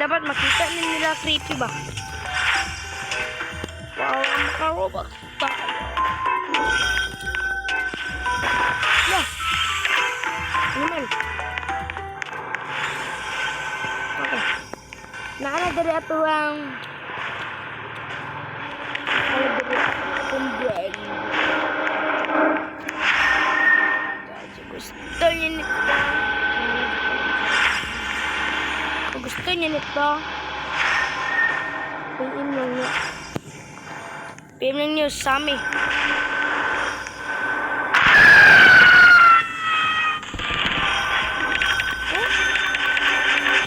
dapat makita nila creepy ba? Wow, maka-robux pa. Yeah. Ano man? Okay. Nakalagay ato ang bread. Gusto niya nito. Kung gusto niya nito, PM lang niyo. PM lang niyo sa amin.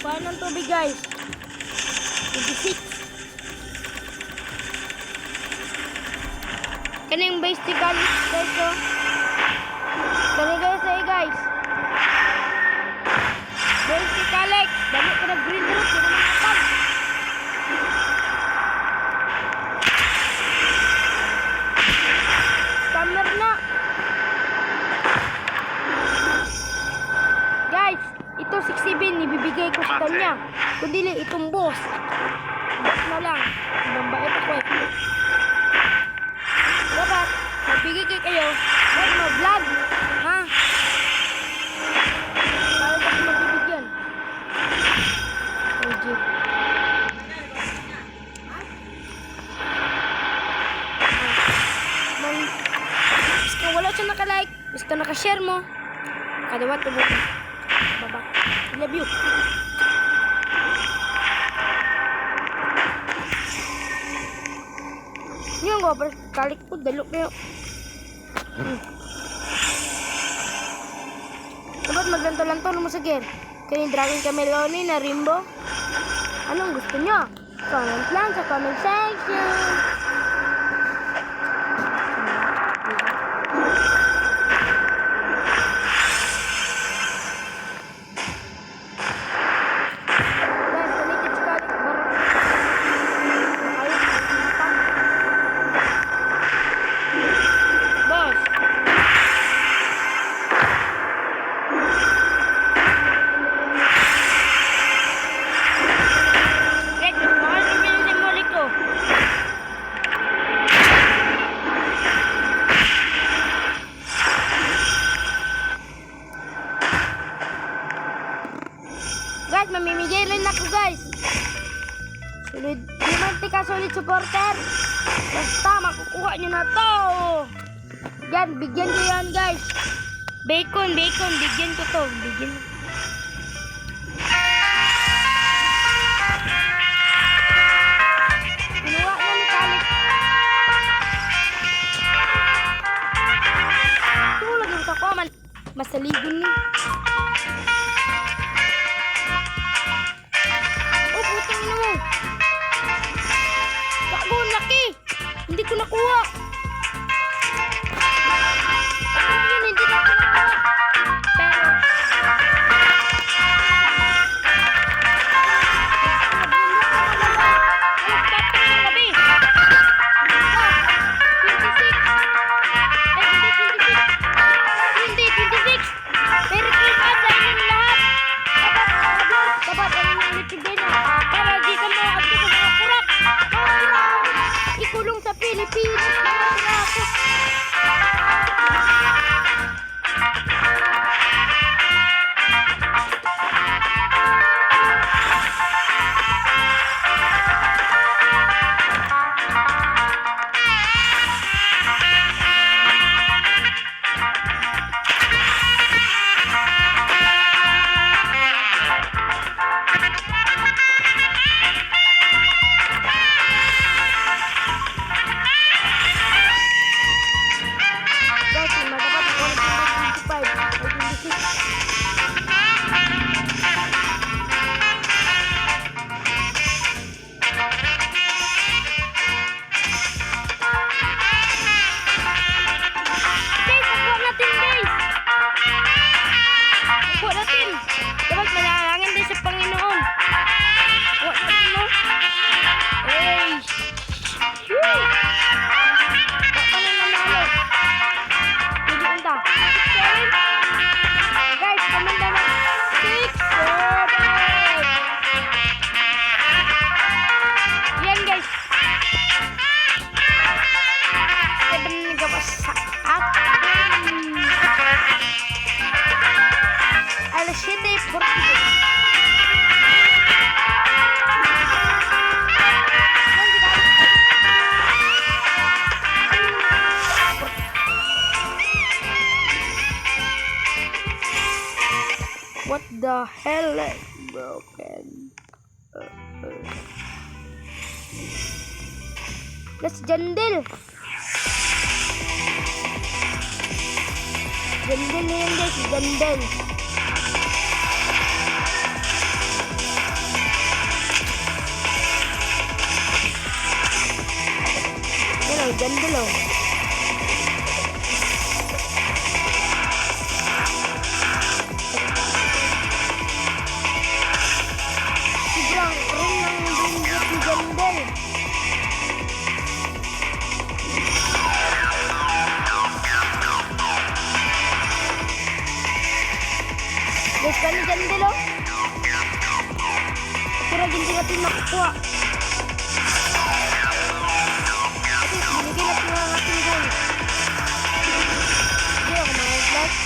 Kuha ng tubig guys. 26. Kaning base ni Galix guys oh. Dali guys ay guys. Base ni Galix. Dali ka na green root. Hindi naman matag. Scammer na. Guys, ito 67 ibibigay ko sa kanya. Kung dili itong boss. Boss na lang. Ibang bait ako eh. Dapat, magbigay kayo. Huwag mag-vlog. Ha? Para kasi magbibigyan. OG. Miska wala siya naka-like. Miska naka-share mo. Kadawat mo. Baba. I love you. Yung go, kalik po, dalok na yun. Dapat maglanto-lanto mo sa gear. Kaya yung Dragon Cameloni na Rainbow. Anong gusto nyo? Comment lang sa comment section. Guys, mamimigay rin ako guys. Solid, di ka solid supporter. Basta makukuha nyo na to. Yan, bigyan ko yan guys. Bacon, bigyan ko to. Bigyan. Kinuha na ni Kalik. Ito lagi ko ako man. Masaligon ni. Hindi ko nakuha. Ayun, hindi ko nakuha. Pero hell is broken? Let's Jandil. Jandil na yun guys, Jandil. Yan o, Jandil o. Sobrang ring ng bingit si Jandil. Guys, kami Jandil o. Pero hindi natin makukuha. At least, binigyan natin ang ating goal. Hindi ako mga flash.